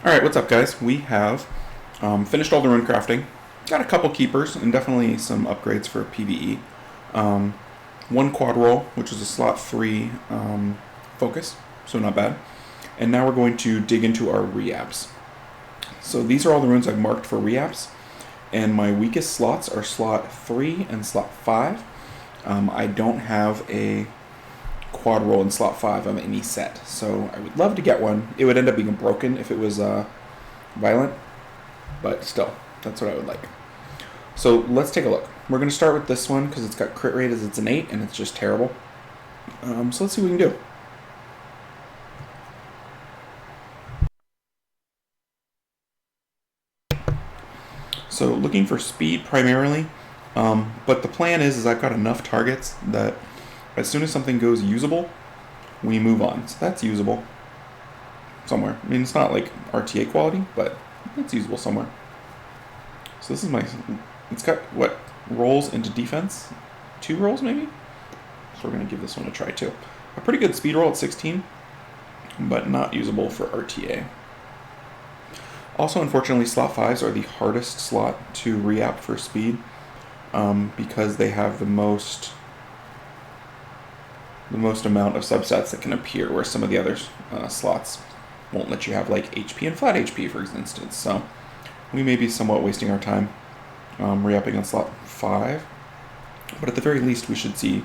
Alright, what's up guys? We have finished all the rune crafting. Got a couple keepers and definitely some upgrades for PvE. One quad roll, which is a slot 3 focus, so not bad. And now we're going to dig into our reapps. So these are all the runes I've marked for reapps, and my weakest slots are slot 3 and slot 5. I don't have a quad roll in slot 5 of any set, so I would love to get one. It would end up being broken if it was violent, but still, that's what I would like. So let's take a look. We're going to start with this one because it's got crit rate as it's an 8 and it's just terrible. So let's see what we can do. So looking for speed primarily, but the plan is I've got enough targets that as soon as something goes usable, we move on. So that's usable somewhere. I mean, it's not like RTA quality, but it's usable somewhere. So this is my, it's got, what, rolls into defense? 2 rolls maybe? So we're going to give this one a try too. A pretty good speed roll at 16, but not usable for RTA. Also, unfortunately, slot 5s are the hardest slot to re-app for speed because they have the most amount of subsets that can appear, where some of the other slots won't let you have like HP and flat HP, for instance. So we may be somewhat wasting our time re-upping on slot 5, but at the very least we should see,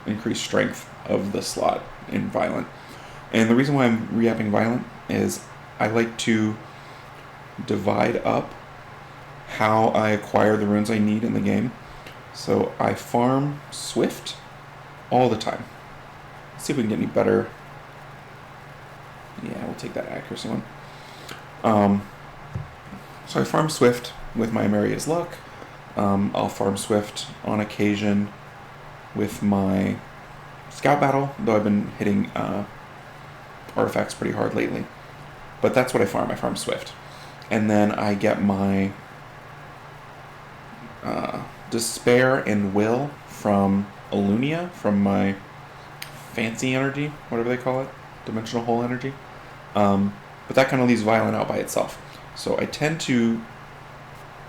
increased strength of the slot in Violent. And the reason why I'm re-upping Violent is I like to divide up how I acquire the runes I need in the game. So I farm Swift all the time. Let's see if we can get any better. Yeah, we'll take that accuracy one. So I farm Swift with my Maria's Luck. I'll farm Swift on occasion with my Scout Battle, though I've been hitting artifacts pretty hard lately. But that's what I farm. I farm Swift. And then I get my Despair and Will from Alunia, from my Fancy Energy, whatever they call it, Dimensional Hole Energy. But that kind of leaves Violent out by itself. So I tend to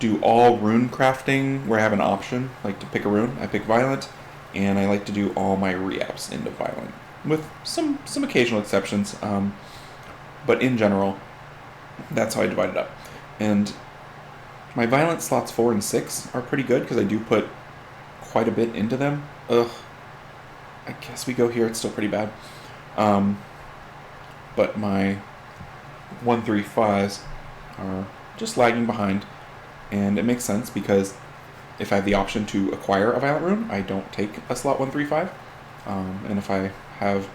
do all rune crafting where I have an option, like to pick a rune. I pick Violent, and I like to do all my re-apps into Violent, with some occasional exceptions. But in general, that's how I divide it up. And my Violent slots 4 and 6 are pretty good because I do put quite a bit into them. I guess we go here, it's still pretty bad. But my 1, 3, 5s are just lagging behind. And it makes sense because if I have the option to acquire a Violent rune, I don't take a slot 1, 3, 5. And if I have,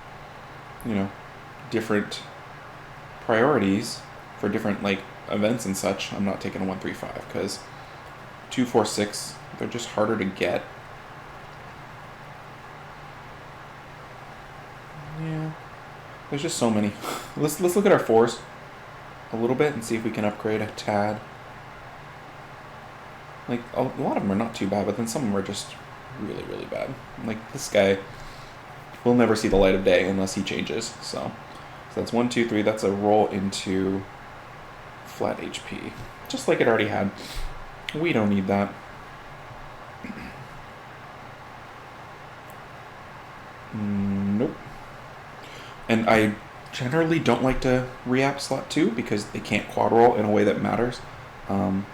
different priorities for different events and such, I'm not taking a 1, 3, 5 because 2, 4, 6, they're just harder to get. Yeah, there's just so many. Let's look at our 4s a little bit and see if we can upgrade a tad. A lot of them are not too bad, but then some of them are just really, really bad. Like this guy will never see the light of day unless he changes. So that's 1, 2, 3. That's a roll into flat HP, just like it already had. We don't need that. Nope. And I generally don't like to re-app slot 2 because they can't quad roll in a way that matters. And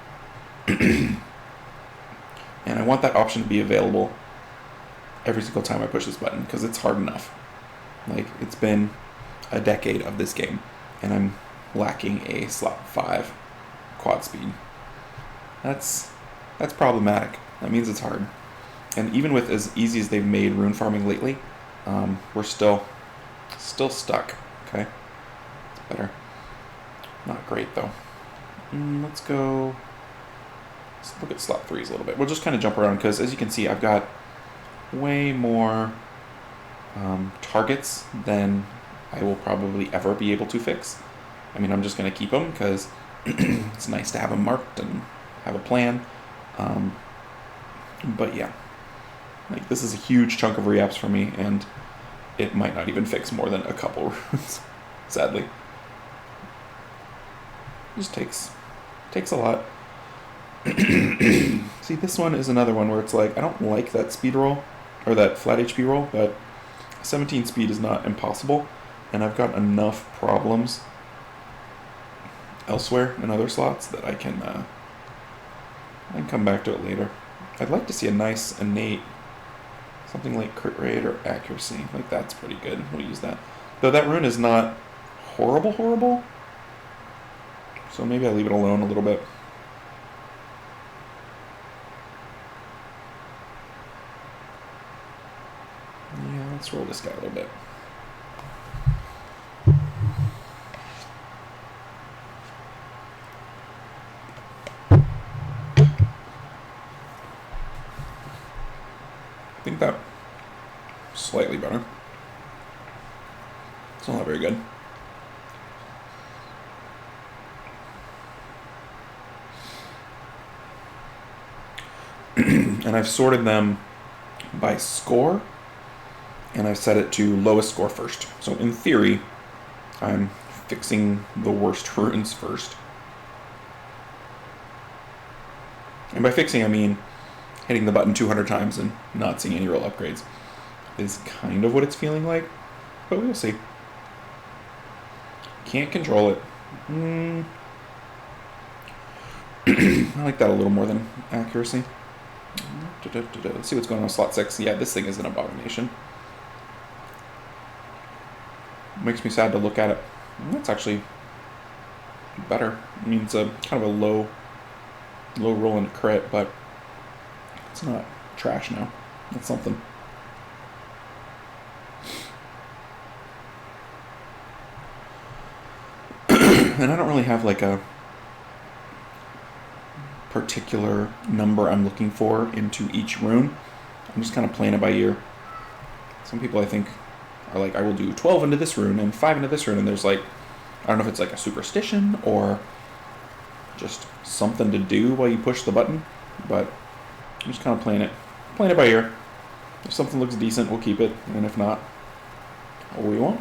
I want that option to be available every single time I push this button because it's hard enough. It's been a decade of this game and I'm lacking a slot 5 quad speed. That's problematic. That means it's hard. And even with as easy as they've made rune farming lately, we're still stuck. Okay, it's better. Not great though. Let's look at slot 3s a little bit. We'll just kind of jump around because as you can see, I've got way more targets than I will probably ever be able to fix. I mean, I'm just going to keep them because it's nice to have them marked and have a plan. But yeah, this is a huge chunk of re-apps for me, and it might not even fix more than a couple runes, sadly. just takes a lot. See, this one is another one where it's like, I don't like that speed roll, or that flat HP roll, but 17 speed is not impossible, and I've got enough problems elsewhere in other slots that I can come back to it later. I'd like to see a nice innate, something like crit rate or accuracy. Like, that's pretty good. We'll use that. Though that rune is not horrible, so maybe I leave it alone a little bit. Yeah, let's roll this guy a little bit. I think that slightly better. It's not very good. And I've sorted them by score, and I've set it to lowest score first. So in theory, I'm fixing the worst runes first. And by fixing, I mean hitting the button 200 times and not seeing any real upgrades. Is kind of what it's feeling like, but we'll see. Can't control it. I like that a little more than accuracy. Let's see what's going on with slot 6. Yeah, this thing is an abomination. Makes me sad to look at it. That's actually better. I mean, it's a kind of a low roll and crit, but it's not trash now. It's something. And I don't really have like a particular number I'm looking for into each rune. I'm just kind of playing it by ear. Some people, I think, are like, I will do 12 into this rune and 5 into this rune, and there's like, I don't know if it's like a superstition or just something to do while you push the button, but I'm just kind of playing it by ear. If something looks decent, we'll keep it, and if not, we won't.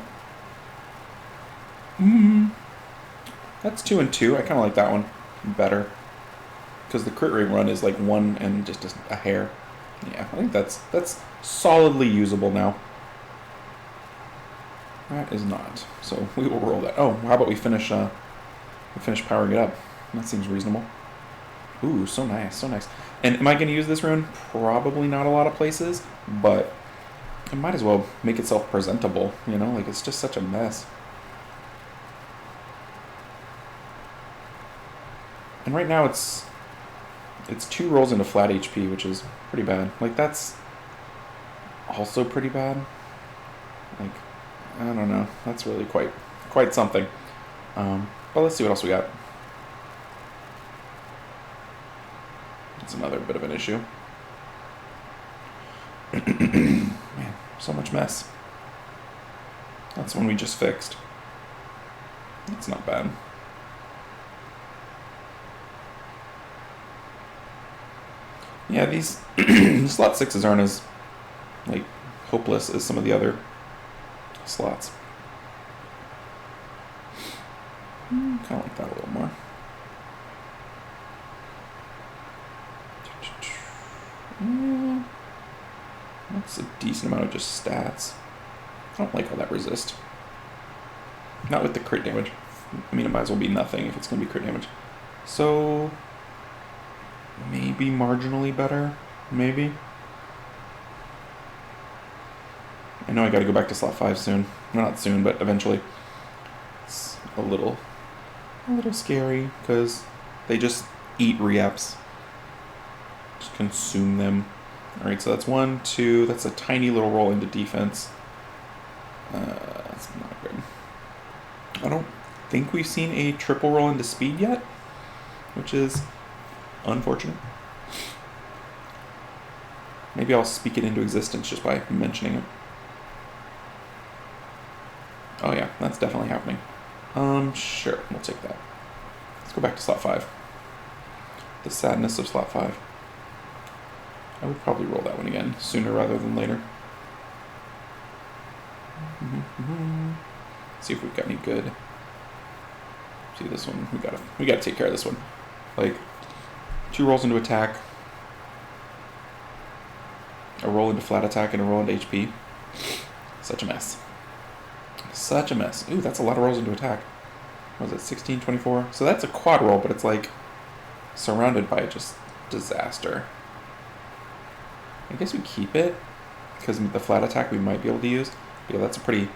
That's 2 and 2. I kind of like that one better, because the crit rate run is like 1 and just a hair. Yeah, I think that's solidly usable now. That is not. So we will roll that. Oh, how about we finish powering it up? That seems reasonable. Ooh, so nice, so nice. And am I going to use this rune? Probably not a lot of places, but it might as well make itself presentable, you know? Like, it's just such a mess. And right now it's 2 rolls into flat HP, which is pretty bad. Like, that's also pretty bad. Like, I don't know. That's really quite something. But let's see what else we got. It's another bit of an issue. Man, so much mess. That's one we just fixed. That's not bad. Yeah, these slot 6s aren't as like hopeless as some of the other slots. Kind of like that a little more. That's a decent amount of just stats. I don't like all that resist. Not with the crit damage. I mean, it might as well be nothing if it's going to be crit damage. So maybe marginally better. Maybe. I know I got to go back to slot 5 soon. Well, not soon, but eventually. It's a little scary because they just eat reaps. Just consume them. Alright, so that's 1, 2. That's a tiny little roll into defense. That's not good. I don't think we've seen a triple roll into speed yet, which is unfortunate. Maybe I'll speak it into existence just by mentioning it. Oh yeah, that's definitely happening. Sure, we'll take that. Let's go back to slot 5. The sadness of slot 5. I would probably roll that one again, sooner rather than later. See if we've got any good See this one. We gotta take care of this one. Like 2 rolls into attack, a roll into flat attack, and a roll into HP. Such a mess. Such a mess. Ooh, that's a lot of rolls into attack. What was it 16, 24? So that's a quad roll, but it's like surrounded by just disaster. I guess we keep it because the flat attack we might be able to use. But yeah, it's a pretty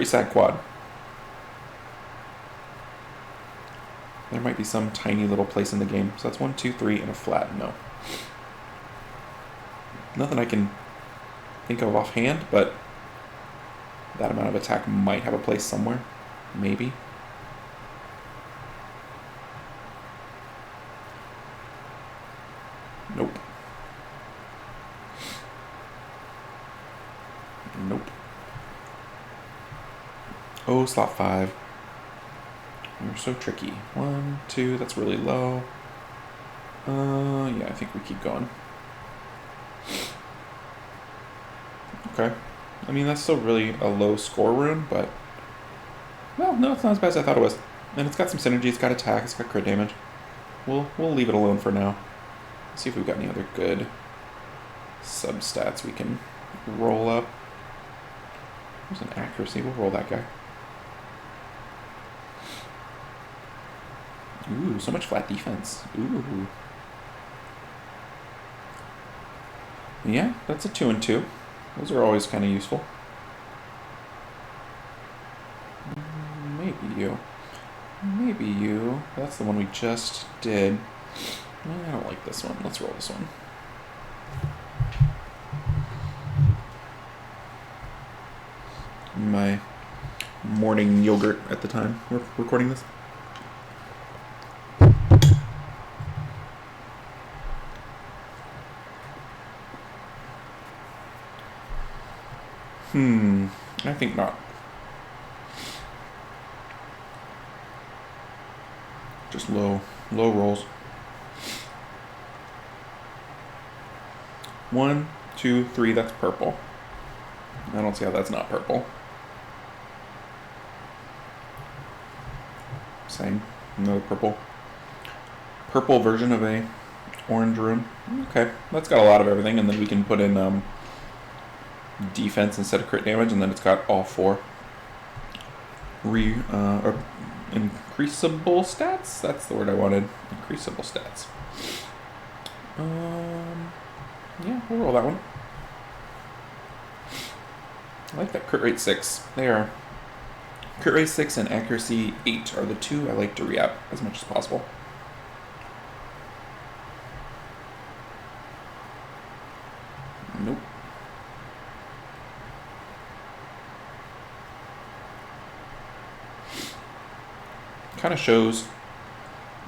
sad quad. There might be some tiny little place in the game. So that's 1, 2, 3, and a flat. No. Nothing I can think of offhand, but that amount of attack might have a place somewhere. Maybe. Nope. Nope. Oh, slot 5. You're so tricky. 1, 2, that's really low. Yeah, I think we keep going. Okay. I mean, that's still really a low score rune, but... Well, no, it's not as bad as I thought it was. And it's got some synergy, it's got attack, it's got crit damage. We'll leave it alone for now. Let's see if we've got any other good substats we can roll up. There's an accuracy, we'll roll that guy. Ooh, so much flat defense. Ooh. Yeah, that's a 2 and 2. Those are always kind of useful. Maybe you. Maybe you. That's the one we just did. I don't like this one. Let's roll this one. My morning yogurt at the time we're recording this. I think not. Just low rolls. 1, 2, 3, that's purple. I don't see how that's not purple. Same. Another purple. Purple version of a orange rune. Okay, that's got a lot of everything, and then we can put in defense instead of crit damage, and then it's got all 4 increasable stats. That's the word I wanted. Increasable stats. Yeah, we'll roll that one. I like that crit rate 6. They are crit rate 6 and accuracy 8 are the 2 I like to re-up as much as possible. Nope. Kind of shows,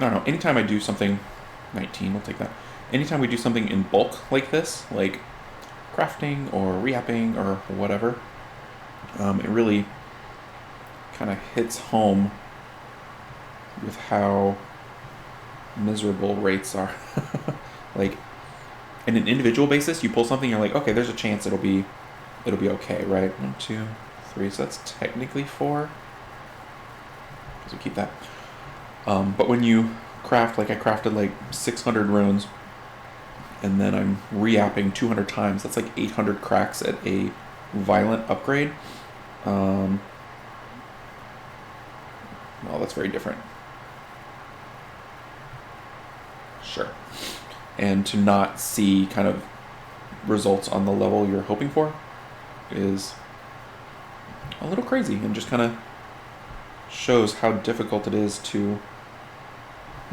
I don't know, anytime I do something, 19, we'll take that. Anytime we do something in bulk like this, like crafting or re-upping or whatever, it really kind of hits home with how miserable rates are. Like, in an individual basis, you pull something, you're like, okay, there's a chance it'll be okay, right? 1, 2, 3, so that's technically 4. So keep that. But when you craft, like I crafted like 600 runes, and then I'm re-apping 200 times, that's like 800 cracks at a violent upgrade. Well, that's very different. Sure. And to not see kind of results on the level you're hoping for is a little crazy, and just kind of shows how difficult it is to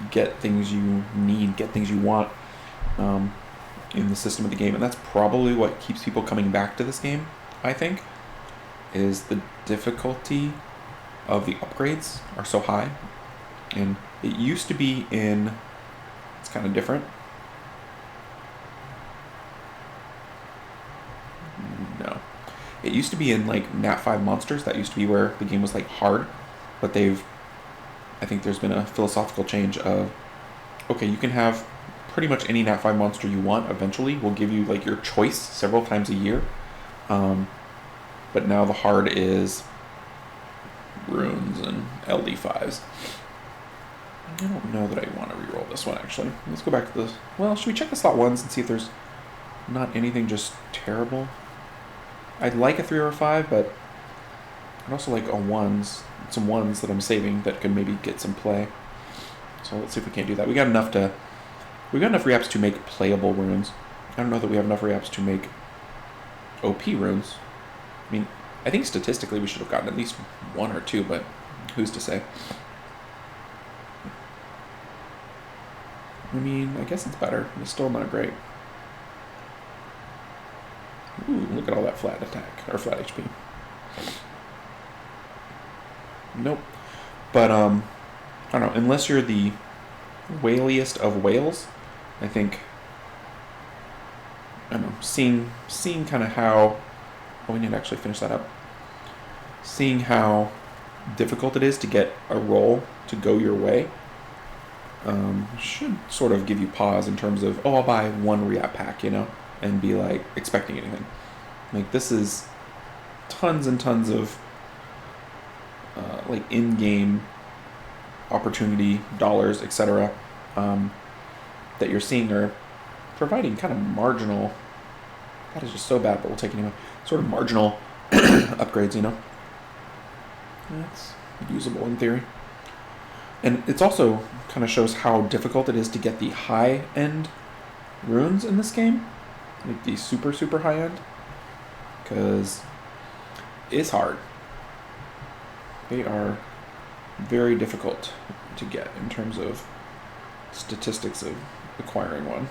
get things you need, get things you want in the system of the game. And that's probably what keeps people coming back to this game, I think, is the difficulty of the upgrades are so high. And it used to be in, it's kind of different. No. It used to be in like Nat 5 monsters. That used to be where the game was like hard. But I think there's been a philosophical change of, okay, you can have pretty much any Nat 5 monster you want eventually. We'll give you like your choice several times a year. But now the hard is runes and LD5s. I don't know that I want to reroll this one, actually. Let's go back to this. Well, should we check the slot ones and see if there's not anything just terrible? I'd like a 3 or a 5, but I'd also like some ones that I'm saving that can maybe get some play. So let's see if we can't do that. We got enough reaps to make playable runes. I don't know that we have enough reaps to make OP runes. I mean, I think statistically we should have gotten at least 1 or 2, but who's to say? I mean, I guess it's better. It's still not great. Ooh, look at all that flat attack, or flat HP. Nope. But, I don't know, unless you're the whaliest of whales, I think, I don't know, seeing kind of how, we need to actually finish that up. Seeing how difficult it is to get a roll to go your way, should sort of give you pause in terms of, I'll buy 1 Reap pack, and be like expecting anything. Like, this is tons and tons of like in-game opportunity, dollars, etc. That you're seeing are providing kind of marginal. That is just so bad, but we'll take it anyway. Sort of marginal upgrades, That's usable in theory. And it's also kind of shows how difficult it is to get the high-end runes in this game. Like the super, super high-end. Because it's hard. They are very difficult to get in terms of statistics of acquiring one.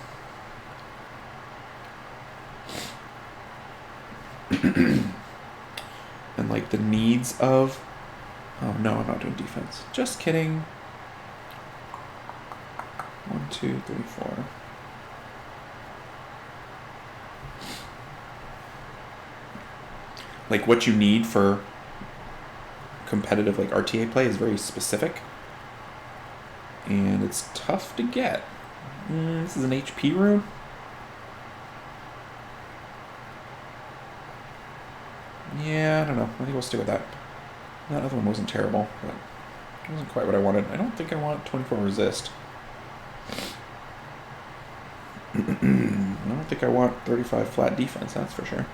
And like the needs of... Oh no, I'm not doing defense. Just kidding. 1, 2, 3, 4. Like what you need for competitive like RTA play is very specific. And it's tough to get. This is an HP rune. Yeah, I don't know. I think we'll stick with that. That other one wasn't terrible, but it wasn't quite what I wanted. I don't think I want 24 resist. I don't think I want 35 flat defense, that's for sure.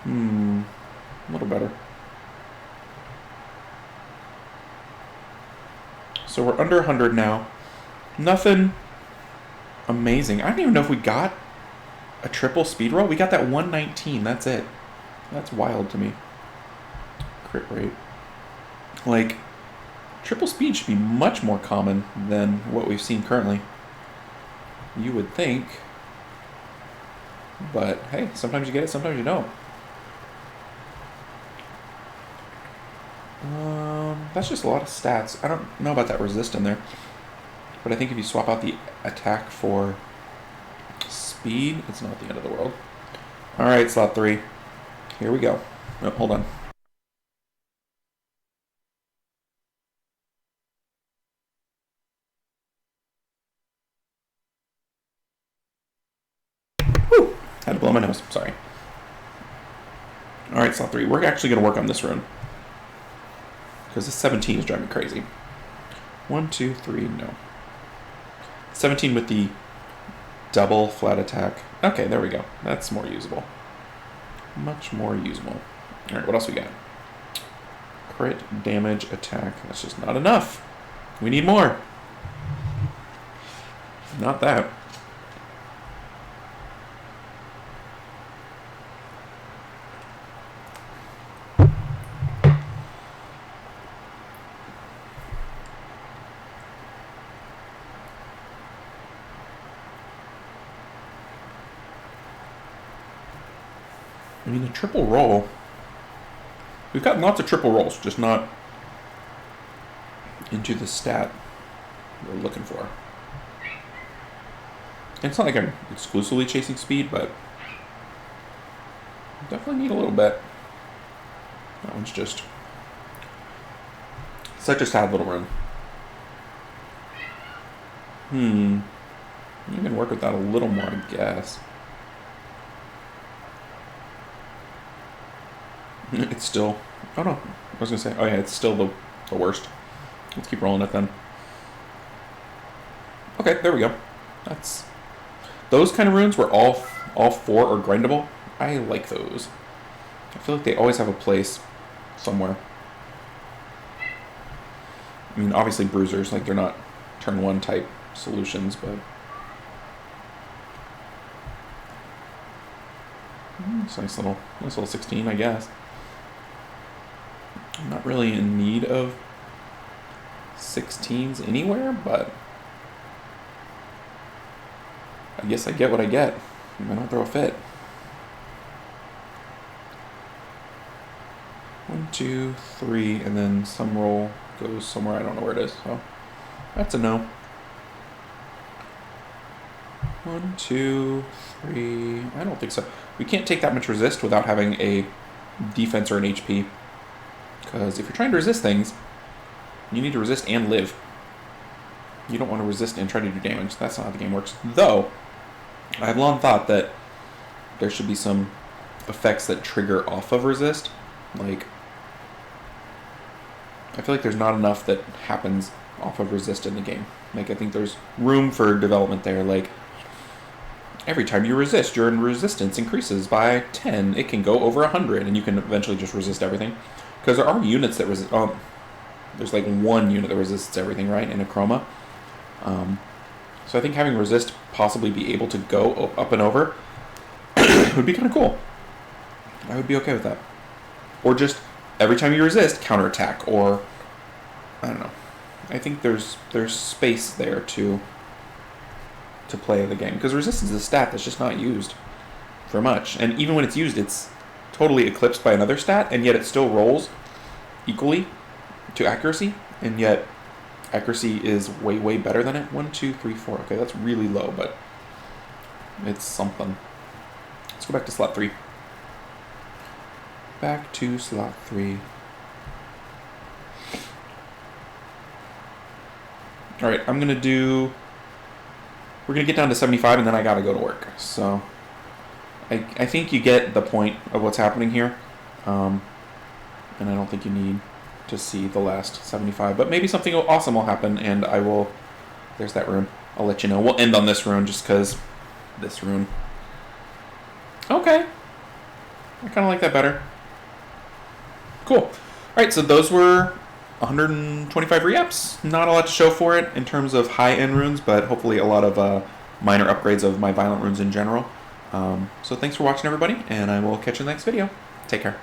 A little better. So we're under 100 now. Nothing amazing. I don't even know if we got a triple speed roll. We got that 119. That's it. That's wild to me. Crit rate. Like, triple speed should be much more common than what we've seen currently. You would think. But, hey, sometimes you get it, sometimes you don't. That's just a lot of stats. I don't know about that resist in there. But I think if you swap out the attack for speed, it's not the end of the world. Alright, slot 3. Here we go. Oh, hold on. Whew! Had to blow my nose. Sorry. Alright, slot 3. We're actually going to work on this rune. Because the 17 is driving me crazy. 1, 2, 3, no. 17 with the double flat attack. Okay, there we go. That's more usable. Much more usable. Alright, what else we got? Crit, damage, attack. That's just not enough. We need more. Not that. I mean, a triple roll. We've gotten lots of triple rolls, just not into the stat we're looking for. It's not like I'm exclusively chasing speed, but definitely need a little bit. That one's just such a sad little run. You can work with that a little more, I guess. It's still... Oh no, I was going to say... Oh yeah, it's still the worst. Let's keep rolling it then. Okay, there we go. That's those kind of runes where all 4 are grindable. I like those. I feel like they always have a place somewhere. I mean, obviously bruisers, like they're not turn 1 type solutions, but it's a nice little 16, I guess. I'm not really in need of 16s anywhere, but I guess I get what I get. I don't throw a fit. 1, 2, 3, and then some roll goes somewhere. I don't know where it is, so that's a no. 1, 2, 3. I don't think so. We can't take that much resist without having a defense or an HP. Because if you're trying to resist things, you need to resist and live. You don't want to resist and try to do damage. That's not how the game works. Though, I have long thought that there should be some effects that trigger off of resist. Like, I feel like there's not enough that happens off of resist in the game. Like, I think there's room for development there. Like, every time you resist, your resistance increases by 10. It can go over 100, and you can eventually just resist everything. Because there are units that resist. There's like 1 unit that resists everything, right, in a chroma. So I think having resist possibly be able to go up and over would be kind of cool. I would be okay with that. Or just every time you resist, counterattack, or I don't know. I think there's space there to play the game, because resistance is a stat that's just not used for much, and even when it's used, it's totally eclipsed by another stat, and yet it still rolls equally to accuracy, and yet accuracy is way better than it. 1, 2, 3, 4. Okay, that's really low, but it's something. Let's go back to slot 3. Back to slot 3. Alright, we're going to get down to 75, and then I got to go to work. So, I think you get the point of what's happening here. And I don't think you need to see the last 75. But maybe something awesome will happen, and I will... There's that rune. I'll let you know. We'll end on this rune, just because this rune. Okay. I kind of like that better. Cool. Alright, so those were 125 re-ups. Not a lot to show for it in terms of high-end runes, but hopefully a lot of minor upgrades of my violent runes in general. So thanks for watching, everybody, and I will catch you in the next video. Take care.